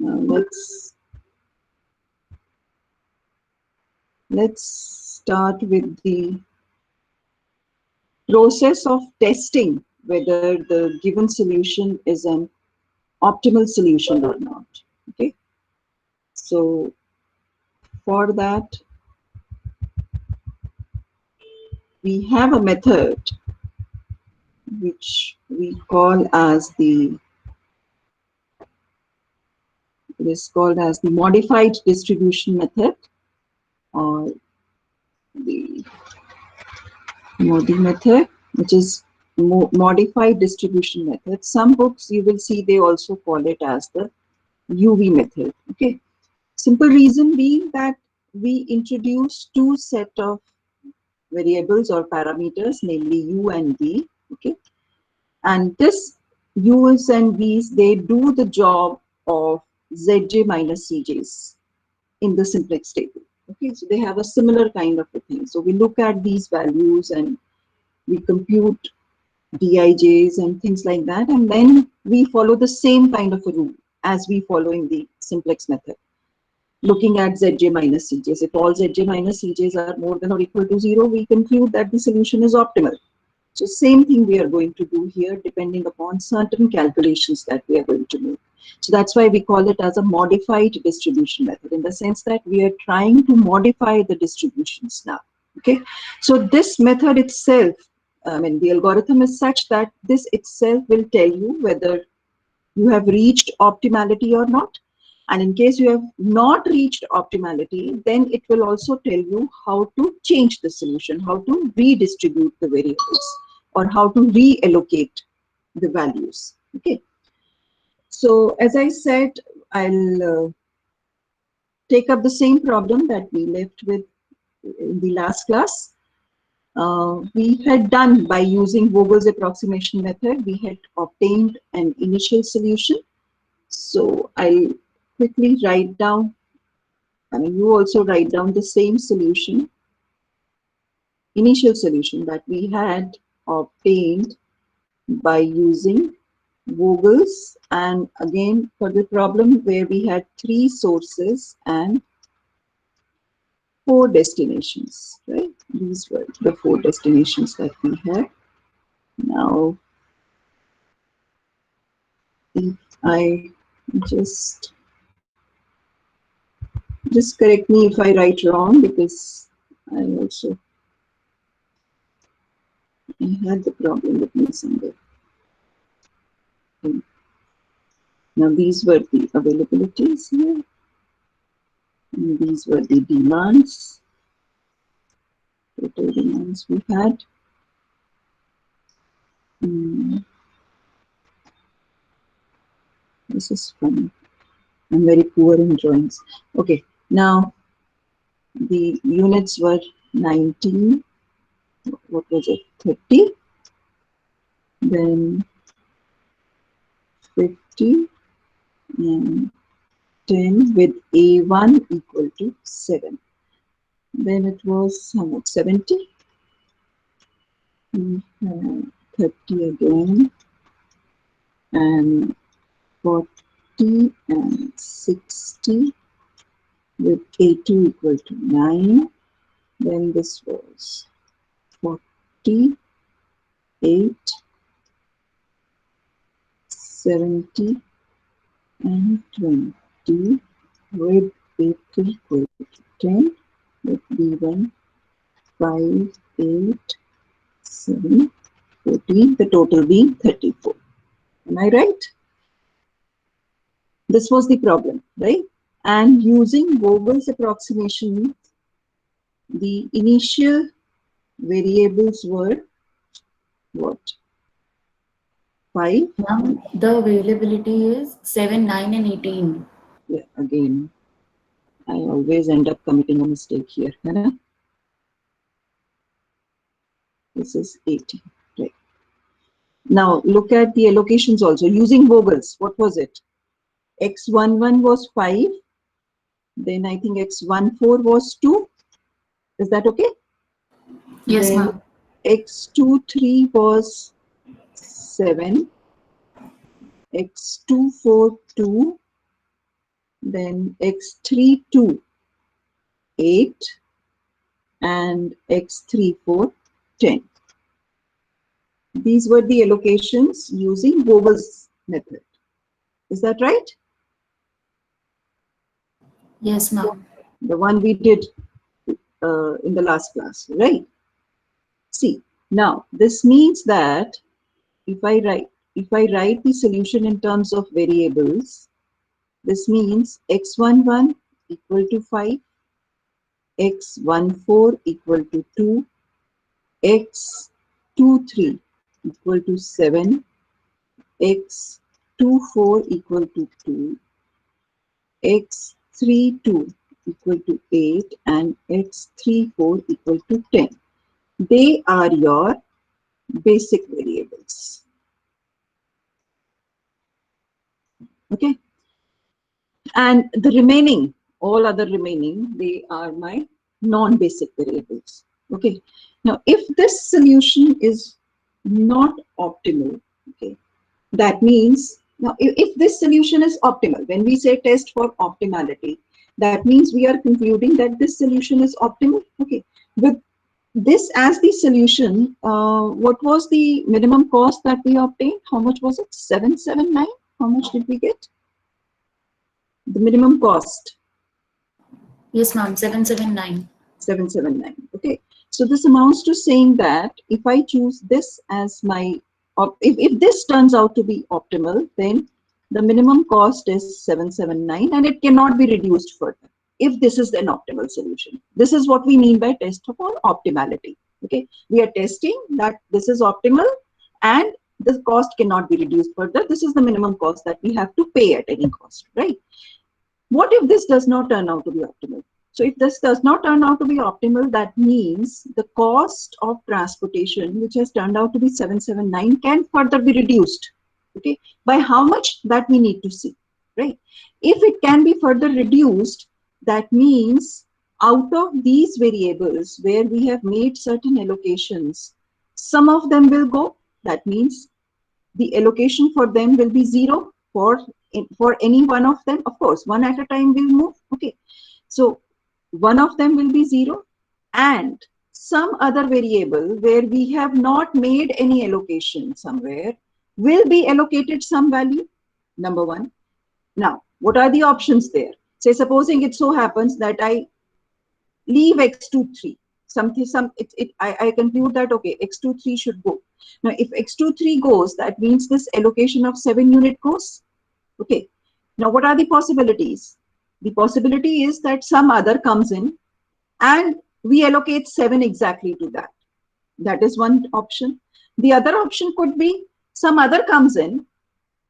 Let's start with the process of testing whether the given solution is an optimal solution or not. Okay, so for that we have a method which we call as the modified distribution method, or the MODI method, which is modified distribution method. Some books you will see they also call it as the UV method. Okay, simple reason being that we introduce two set of variables or parameters, namely u and v. Okay, and this u's and v's, they do the job of zj minus cj's in the simplex table. Okay, so they have a similar kind of a thing. So we look at these values and we compute dij's and things like that, and then we follow the same kind of a rule as we follow in the simplex method. Looking at zj minus cj's, if all zj minus cj's are more than or equal to 0, we conclude that the solution is optimal. So same thing we are going to do here, depending upon certain calculations that we are going to make. So that's why we call it as a modified distribution method, in the sense that we are trying to modify the distributions now. Okay, so this method itself, I mean, the algorithm is such that this itself will tell you whether you have reached optimality or not. And in case you have not reached optimality, then it will also tell you how to change the solution, how to redistribute the variables, or how to reallocate the values. Okay. So as I said, I'll take up the same problem that we left with in the last class. We had done, by using Vogel's approximation method, we had obtained an initial solution. So I'll quickly write down, I mean, you also write down the same solution, initial solution that we had obtained by using Vogel's, and again for the problem where we had 3 sources and 4 destinations, right? These were the 4 destinations that we had. Now, if I just correct me if I write wrong, because I also had the problem with me somewhere. Now these were the availabilities here, and these were the demands, total demands we had. This is fun. I'm very poor in drawings. Okay, now the units were 19, what was it, 30, then 50, and 10 with A1 equal to 7. Then it was how much, 70? 30 again, and 40 and 60 with A2 equal to 9. Then this was 48, 70 and 20 with A3 equal to 10, with B1 5, 8, 7, 14, the total being 34. Am I right? This was the problem, right? And using Vogel's approximation, the initial variables were what? 5? Now the availability is 7, 9 and 18. Yeah, again, I always end up committing a mistake here. Right? This is 18, right? Now look at the allocations also using Vogel's. What was it? X11 was 5. Then I think X14 was 2. Is that okay? Yes, then ma'am. X23 was 7. X24 2. then x3, 2, 8, and x3, 4, 10. These were the allocations using Bobel's method. Is that right? Yes, ma'am. The one we did in the last class, right? See, now this means that if I write the solution in terms of variables, this means x11 equal to 5, x14 equal to 2, x23 equal to 7, x24 equal to 2, x32 equal to 8, and x34 equal to 10. They are your basic variables. Okay. And the remaining, all other remaining, they are my non-basic variables. Okay. Now, if this solution is not optimal, okay, that means, now if this solution is optimal, when we say test for optimality, that means we are concluding that this solution is optimal. Okay. With this as the solution, what was the minimum cost that we obtained? How much was it? 779? How much did we get? The minimum cost. Yes, ma'am. 779. 779. Okay. So this amounts to saying that if I choose this as my, if this turns out to be optimal, then the minimum cost is 779 and it cannot be reduced further if this is an optimal solution. This is what we mean by test for optimality. Okay. We are testing that this is optimal and the cost cannot be reduced further. This is the minimum cost that we have to pay at any cost, right? What if this does not turn out to be optimal? So if this does not turn out to be optimal, that means the cost of transportation, which has turned out to be 779, can further be reduced. Okay, by how much, that we need to see, right? If it can be further reduced, that means out of these variables where we have made certain allocations, some of them will go. That means the allocation for them will be 0 for any one of them. Of course, one at a time will move. Okay, so one of them will be 0 and some other variable where we have not made any allocation somewhere will be allocated some value, number one. Now, what are the options there? Say, supposing it so happens that I leave x23, I conclude that okay, x23 should go. Now if x23 goes, that means this allocation of 7 unit goes. Okay, now what are the possibilities? The possibility is that some other comes in and we allocate 7 exactly to that. That is one option. The other option could be some other comes in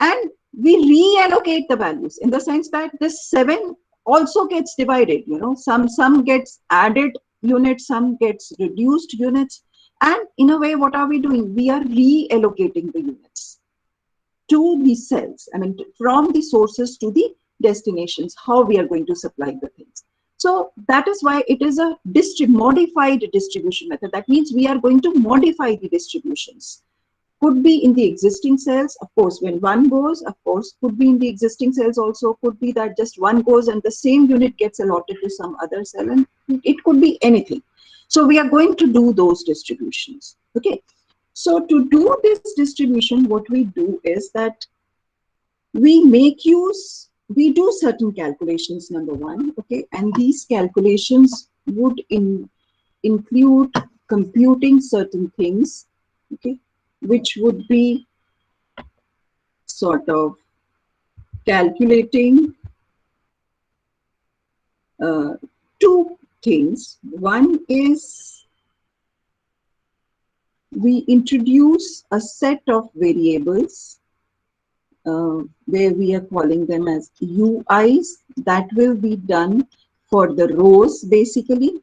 and we reallocate the values in the sense that this 7 also gets divided, you know, some gets added units, some gets reduced units, and in a way what are we doing? We are reallocating the units to the cells, I mean from the sources to the destinations, how we are going to supply the things. So that is why it is a modified distribution method. That means we are going to modify the distributions. Could be in the existing cells, of course, when one goes, of course, could be in the existing cells also, could be that just one goes and the same unit gets allotted to some other cell, and it could be anything. So we are going to do those distributions. Okay. So to do this distribution, what we do is that we we do certain calculations, number one, okay, and these calculations would include computing certain things, okay, which would be sort of calculating two things. One is we introduce a set of variables where we are calling them as UIs. That will be done for the rows basically,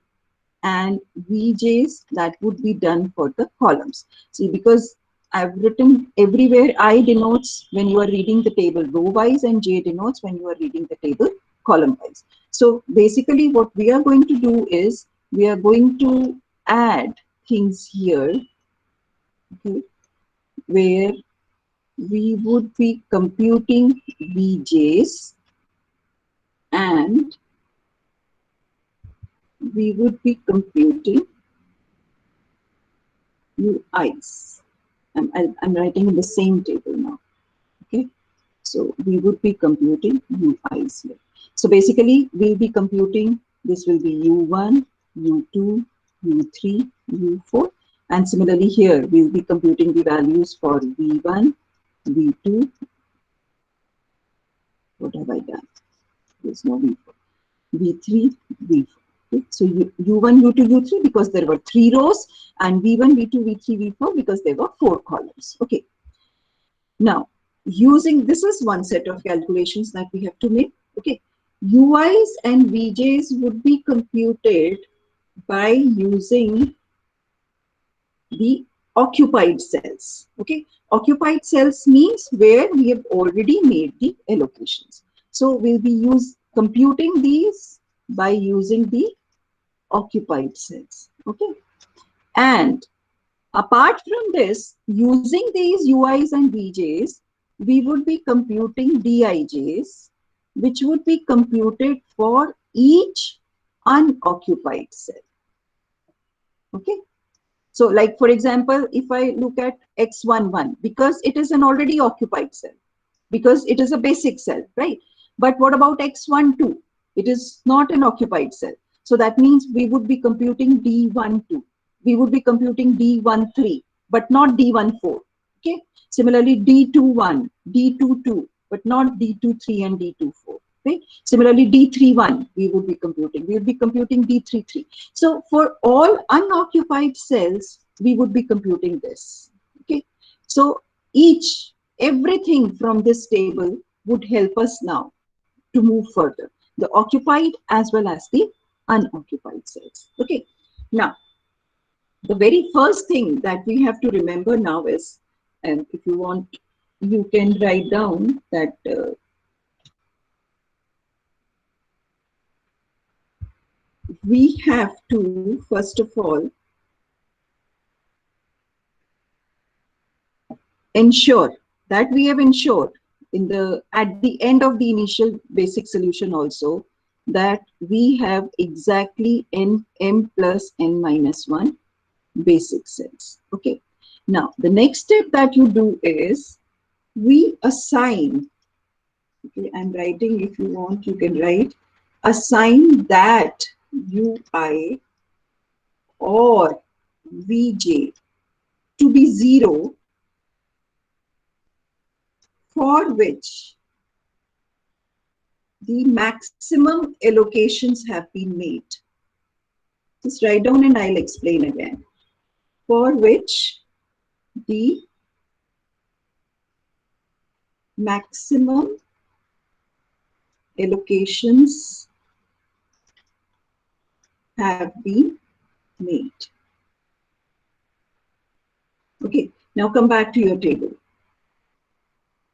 and VJs that would be done for the columns. See, because I've written everywhere I denotes when you are reading the table row wise and J denotes when you are reading the table column wise. So basically what we are going to do is we are going to add things here, okay, where we would be computing VJs and we would be computing UIs. I'm writing in the same table now. Okay, so we would be computing UIs here. So basically, we'll be computing, this will be U1, U2, U3, U4, and similarly here, we'll be computing the values for V1, V2, what have I done? There's no V4, V3, V4. Okay. So U1, U2, U3 because there were 3 rows, and V1, V2, V3, V4 because there were 4 columns. Okay. Now, using, this is one set of calculations that we have to make. Okay. UIs and VJs would be computed by using the occupied cells. Okay. Occupied cells means where we have already made the allocations. So we'll be computing these by using the occupied cells. Okay. And apart from this, using these UIs and VJs, we would be computing DIJs, which would be computed for each unoccupied cell. Okay. So like, for example, if I look at X11, because it is an already occupied cell, because it is a basic cell, right? But what about X12? It is not an occupied cell. So that means we would be computing D12. We would be computing D13, but not D14. Okay. Similarly, D21, D22, but not D23 and D24. Okay. Similarly, D31, we would be computing. We would be computing D33. So for all unoccupied cells, we would be computing this. Okay. So everything from this table would help us now to move further, the occupied as well as the unoccupied cells. Okay. Now, the very first thing that we have to remember now is, and if you want, you can write down that we have to, first of all, ensure that we have ensured at the end of the initial basic solution also that we have exactly m plus n minus 1 basic cells. Okay. Now, the next step that you do is we assign, okay, I'm writing, if you want, you can write, assign that UI or VJ to be 0 for which the maximum allocations have been made. Just write down and I'll explain again. For which the maximum allocations have been made. Okay, now come back to your table.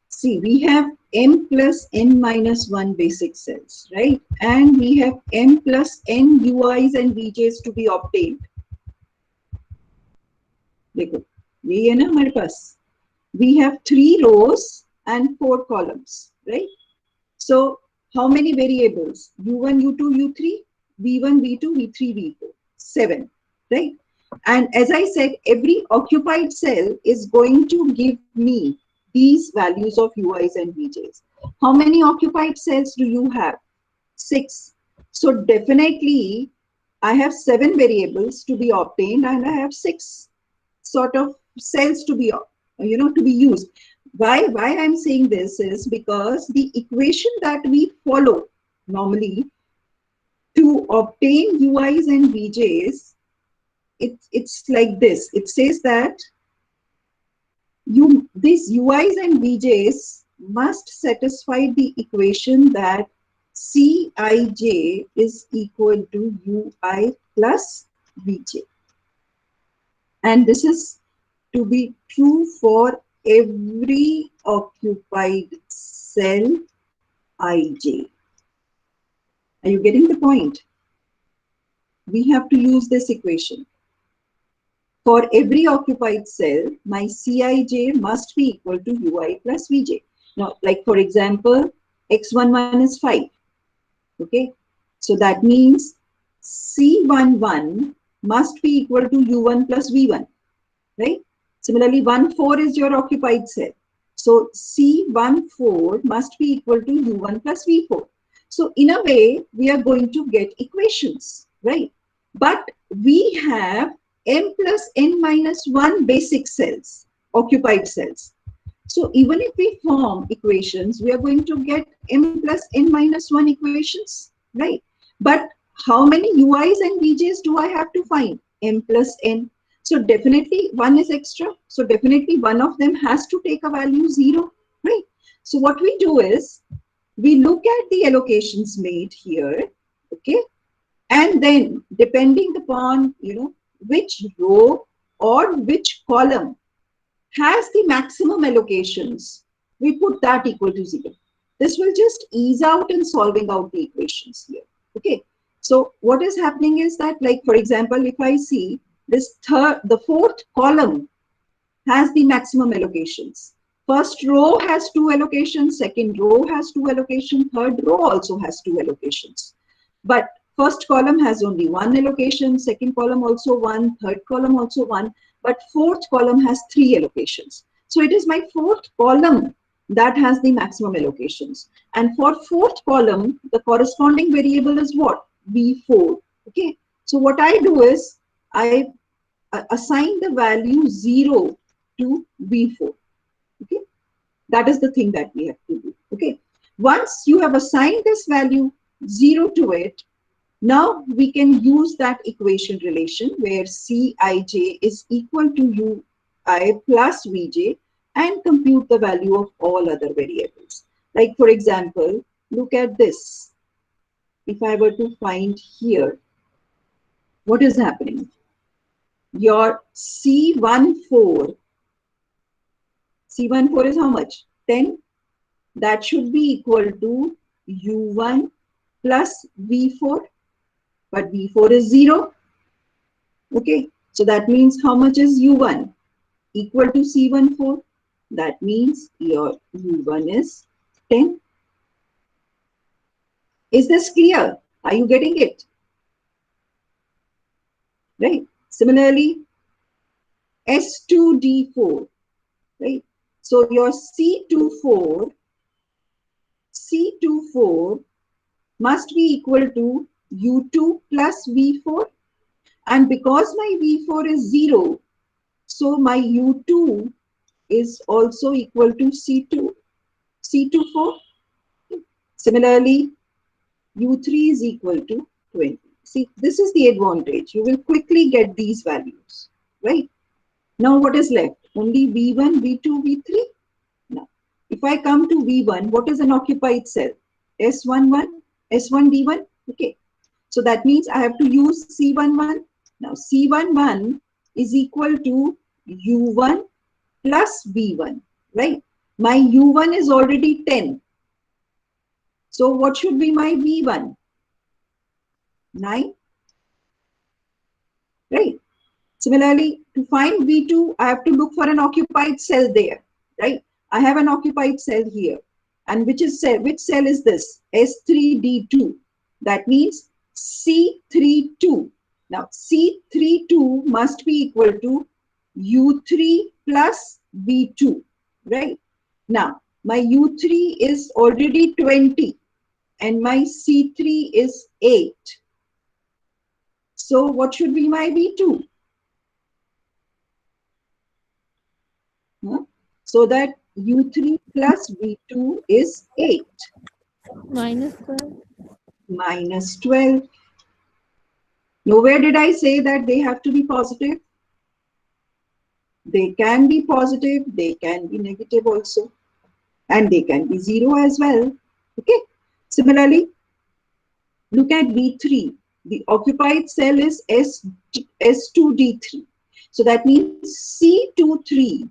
See, we have m plus n minus 1 basic cells, right? And we have m plus n UIs and VJs to be obtained. देखो, ये है ना हमारे पास. We have 3 rows and 4 columns, right? So, how many variables? U1, U2, U3, V1, V2, V3, V4, 7, right? And as I said, every occupied cell is going to give me these values of UIs and VJs. How many occupied cells do you have? 6. So definitely I have 7 variables to be obtained and I have 6 sort of cells to be, to be used. Why I'm saying this is because the equation that we follow normally to obtain UIs and VJs, it's like this. It says that these UIs and VJs must satisfy the equation that Cij is equal to UI plus Vj. And this is to be true for every occupied cell Ij. Are you getting the point? We have to use this equation. For every occupied cell, my Cij must be equal to Ui plus Vj. Now, like for example, x11 is 5, Okay, so that means C11 must be equal to U1 plus V1, right? Similarly, 1,4 is your occupied cell. So C14 must be equal to U1 plus V4. So in a way, we are going to get equations, right? But we have M plus N minus 1 basic cells, occupied cells. So even if we form equations, we are going to get M plus N minus 1 equations, right? But how many UIs and VJs do I have to find? M plus N. So definitely one is extra. So definitely one of them has to take a value 0, right? So what we do is, we look at the allocations made here, okay? And then depending upon, which row or which column has the maximum allocations, we put that equal to 0. This will just ease out in solving out the equations here. Okay. So what is happening is that, like, for example, if I see the fourth column has the maximum allocations. First row has 2 allocations, second row has 2 allocations, third row also has 2 allocations. But first column has only 1 allocation, second column also 1, third column also 1, but fourth column has 3 allocations. So it is my fourth column that has the maximum allocations. And for fourth column, the corresponding variable is what? V4. Okay. So what I do is, I assign the value 0 to V4. Okay. That is the thing that we have to do. Okay. Once you have assigned this value 0 to it, now we can use that equation relation where Cij is equal to Ui plus Vj and compute the value of all other variables. Like, for example, look at this. If I were to find here, what is happening? Your C14 is how much? 10. That should be equal to U1 plus V4. But V4 is 0. Okay. So that means how much is U1? Equal to C14. That means your U1 is 10. Is this clear? Are you getting it? Right. Similarly, S2D4. Right. So your C24 must be equal to U2 plus V4. And because my V4 is 0, so my U2 is also equal to C24. Similarly, U3 is equal to 20. See, this is the advantage. You will quickly get these values, right? Now what is left? Only V1, V2, V3. Now, if I come to V1, what is an occupied cell? S11, S1D1. Okay. So that means I have to use C11. Now C11 is equal to U1 plus V1, right? My U1 is already 10. So what should be my V1? 9, right? Similarly, to find V2, I have to look for an occupied cell there, right? I have an occupied cell here. And which cell is this? S3D2. That means C32. Now, C32 must be equal to U3 plus V2, right? Now, my U3 is already 20 and my C3 is 8. So what should be my V2? So that U3 plus V2 is 8. Minus 12. Minus 12. Nowhere did I say that they have to be positive. They can be positive, they can be negative also. And they can be 0 as well. Okay. Similarly, look at V3. The occupied cell is S2D3. So that means C23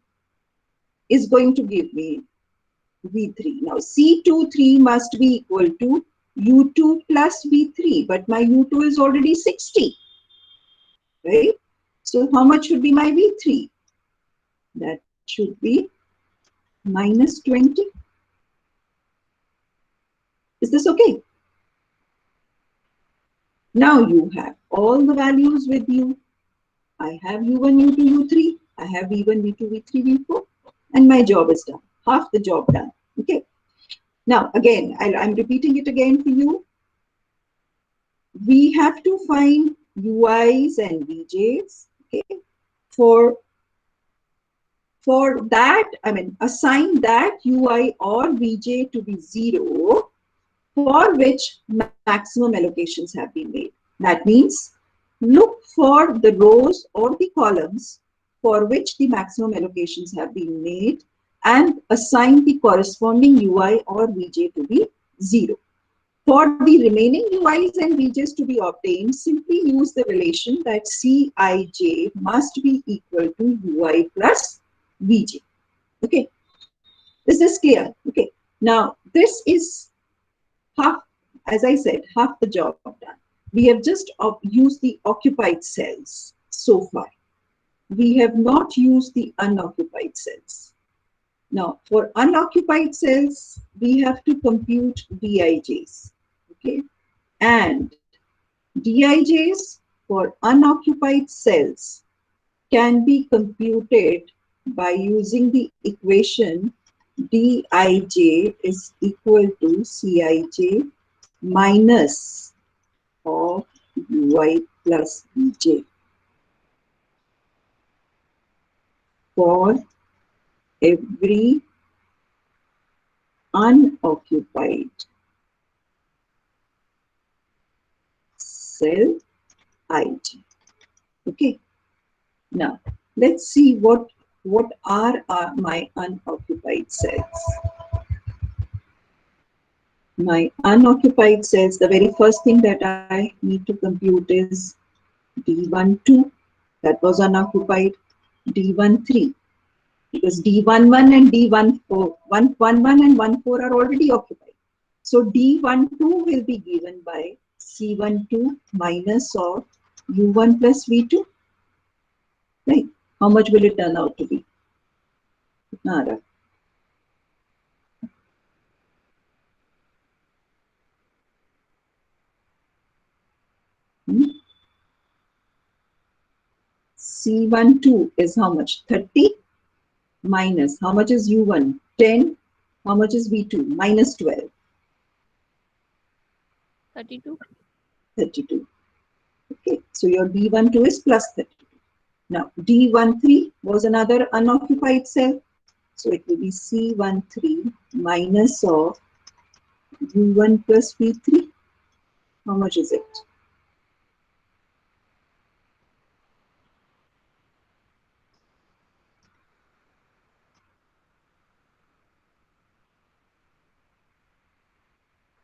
is going to give me V3. Now C23 must be equal to U2 plus V3, but my U2 is already 60, right? So how much should be my V3? That should be minus 20. Is this okay? Now you have all the values with you. I have U1, U2, U3. I have V1, V2, V3, V4. And my job is done. Half the job done. Okay. Now, again, I'm repeating it again for you. We have to find UIs and VJs. Okay. For that, I mean, assign that UI or VJ to be 0 for which maximum allocations have been made. That means look for the rows or the columns for which the maximum allocations have been made and assign the corresponding UI or VJ to be 0. For the remaining UIs and VJs to be obtained, simply use the relation that Cij must be equal to UI plus VJ. Okay, is this clear? Okay, now this is half, as I said, half the job done. We have just used the occupied cells so far. We have not used the unoccupied cells. Now, for unoccupied cells, we have to compute DIJs. Okay, and DIJs for unoccupied cells can be computed by using the equation Dij is equal to Cij minus of Ui plus Vj for every unoccupied cell ij. Okay. Now let's see what are my unoccupied cells. My unoccupied cells, the very first thing that I need to compute is D12, that was unoccupied, D13, because D11 and D14, 111 and 14 are already occupied. So D12 will be given by C12 minus of U1 plus V2. Right? How much will it turn out to be? Nara. C12 is how much? 30 minus, how much is U1? 10. How much is V2? Minus 12. 32. 32. Okay, so your D12 is plus 32. Now, D13 was another unoccupied cell. So it will be C13 minus of U1 plus V3. How much is it?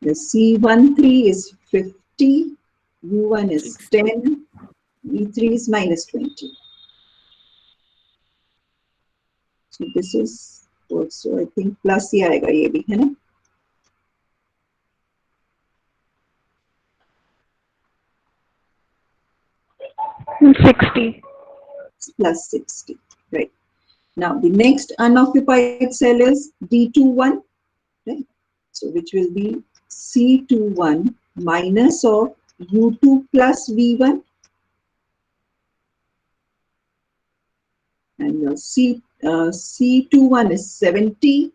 The C13 is 50, U1 is 10, V3 is minus 20. So this is also, I think, plus ही आएगा ये भी, है ना? Plus 60, right? Now the next unoccupied cell is D21, right? So which will be C21 minus of U2 plus V1, and your C21 is 70,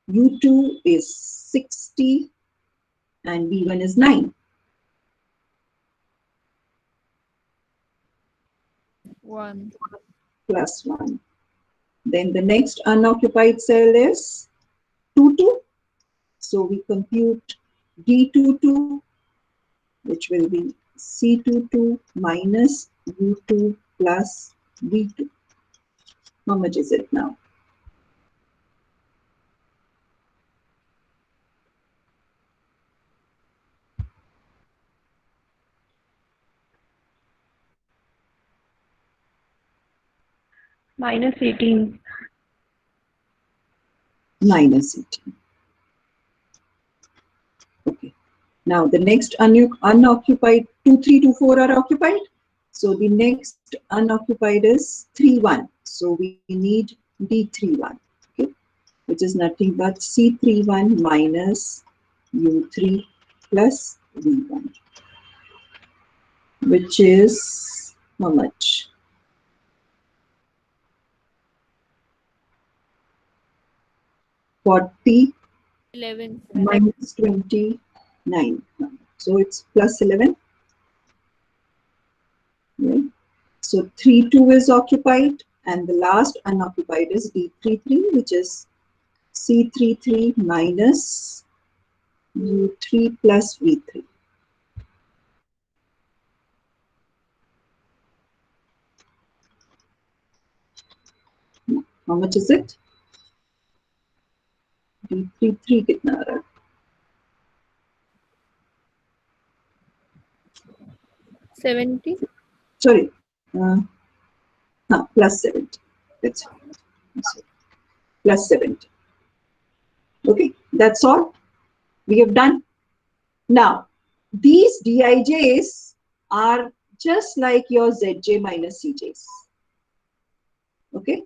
U2 is 60, and V1 is 9. 1. Plus 1. Then the next unoccupied cell is 22. So we compute D22, which will be C22 minus U2 plus V2. How much is it now? Minus 18. Minus 18. Okay. Now the next unoccupied, 2, 3, 2, 4 are occupied. So the next unoccupied is 3, 1. So we need D31, okay, which is nothing but C31 minus U3 plus V1. which is how much? 40 11. minus 29. So it's plus 11. Right? So 3,2 is occupied, and the last unoccupied is D33, which is C33 minus U3 plus V3. How much is it? D33 कितना आ रहा है? 70. Sorry, plus 70. That's it. Plus 70. Okay, that's all we have done. Now, these Dijs are just like your Zj minus Cjs. Okay,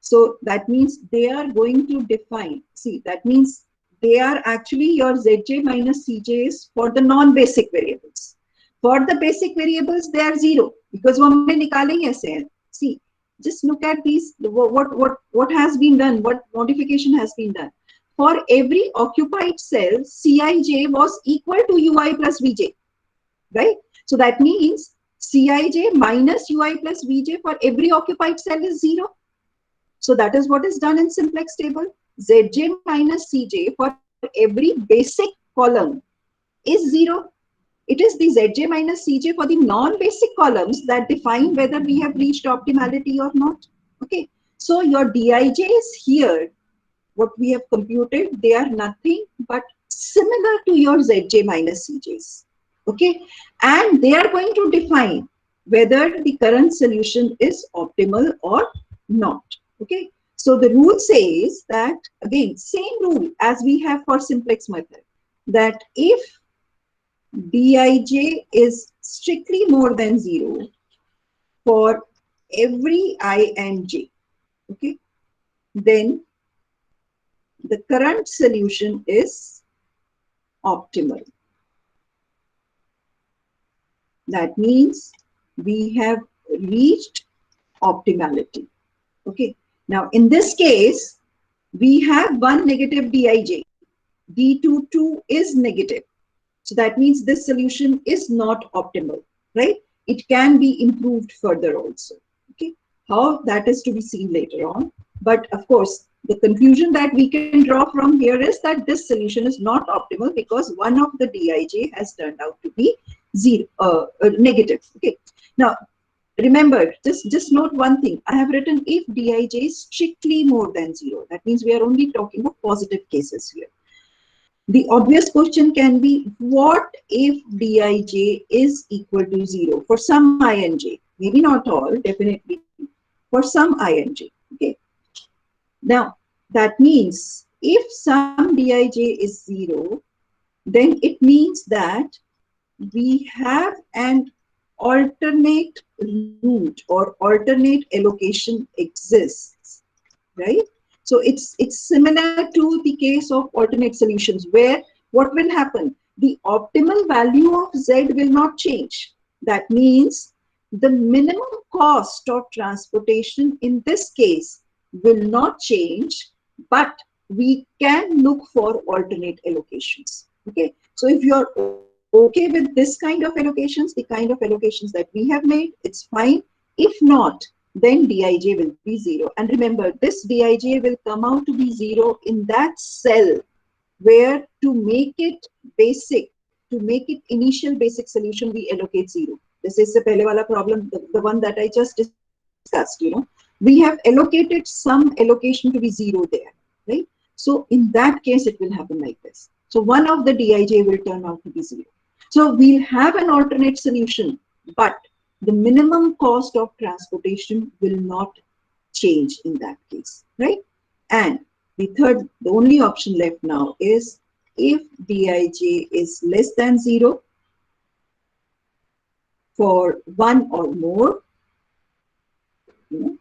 so that means they are going to define, see, that means they are actually your Zj minus Cjs for the non-basic variables. For the basic variables, they are 0 because वो हमने निकाले ही ऐसे हैं. See, just look at these, what has been done, what modification has been done. For every occupied cell, Cij was equal to Ui plus Vj, right? So that means Cij minus Ui plus Vj for every occupied cell is 0. So that is what is done in simplex table. Zj minus Cj for every basic column is 0. It is the Zj minus Cj for the non-basic columns that define whether we have reached optimality or not. Okay. So your Dijs here, what we have computed, they are nothing but similar to your Zj minus Cjs. Okay. And they are going to define whether the current solution is optimal or not. Okay. So the rule says that, again, same rule as we have for simplex method, that if Dij is strictly more than 0 for every I and j, okay, then the current solution is optimal. That means we have reached optimality. Okay. Now, in this case, we have one negative Dij. D22 is negative. So that means this solution is not optimal, right? It can be improved further also. Okay. How, that is to be seen later on. But of course, the conclusion that we can draw from here is that this solution is not optimal because one of the Dij has turned out to be negative. Okay. Now, remember, just note one thing. I have written if Dij is strictly more than 0. That means we are only talking of positive cases here. The obvious question can be, what if Dij is equal to 0 for some Ij? Maybe not all, definitely for some Ij. Okay. Now, that means if some Dij is 0, then it means that we have an alternate route or alternate allocation exists, right? So it's similar to the case of alternate solutions where what will happen? The optimal value of Z will not change. That means the minimum cost of transportation in this case will not change, but we can look for alternate allocations. Okay. So if you're okay with this kind of allocations, the kind of allocations that we have made, it's fine. If not, then Dij will be 0. And remember, this Dij will come out to be 0 in that cell where to make it basic, to make it initial basic solution, we allocate 0. This is the pehle wala problem, the one that I just discussed, you know. We have allocated some allocation to be 0 there, right? So in that case, it will happen like this. So one of the Dij will turn out to be 0. So we'll have an alternate solution, but the minimum cost of transportation will not change in that case, right? And the only option left now is if Dij is less than 0 for one or more, you know,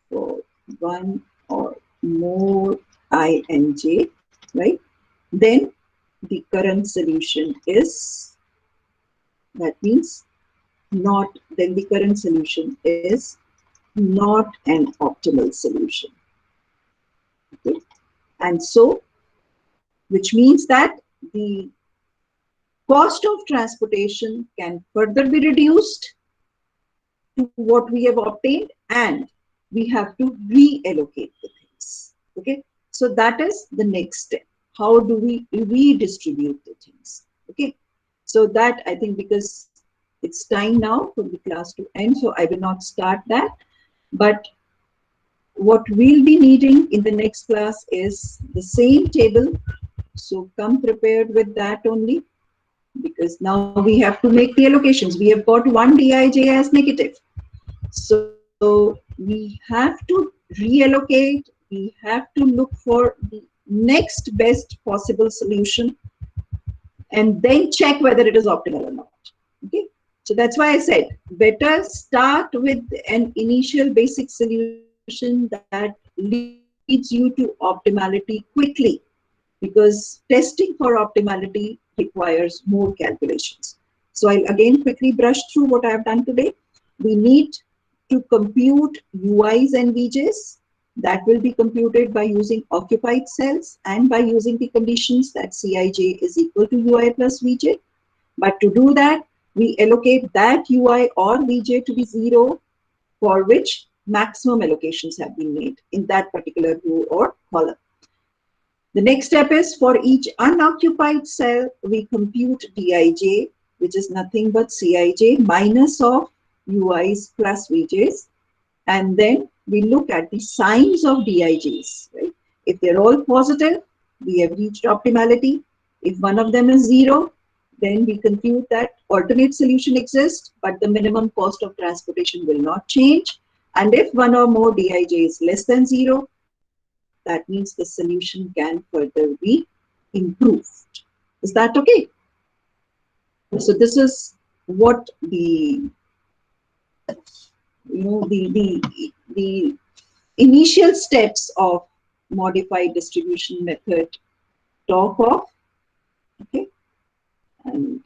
for one or more I and j, right? Then the current solution is that means not, then the current solution is not an optimal solution. Okay? And so, which means that the cost of transportation can further be reduced to what we have obtained, and we have to reallocate the things. Okay, so that is the next step. How do we redistribute the things? Okay, so that, I think, because it's time now for the class to end, so I will not start that. But what we'll be needing in the next class is the same table. So come prepared with that only, because now we have to make the allocations. We have got one Dij as negative. So we have to reallocate, we have to look for the next best possible solution and then check whether it is optimal or not. Okay, so that's why I said better start with an initial basic solution that leads you to optimality quickly, because testing for optimality requires more calculations. So I'll again quickly brush through what I have done today. We need to compute UIs and VJs. That will be computed by using occupied cells and by using the conditions that Cij is equal to UI plus Vj. But to do that, we allocate that UI or Vj to be 0, for which maximum allocations have been made in that particular row or column. The next step is, for each unoccupied cell, we compute Dij, which is nothing but Cij minus of UIs plus Vjs, and then we look at the signs of Dijs. Right? If they're all positive, we have reached optimality. If one of them is 0, then we conclude that alternate solution exists, but the minimum cost of transportation will not change. And if one or more Dij is less than 0, that means the solution can further be improved. Is that okay? So this is what the the initial steps of modified distribution method talk of. Okay, and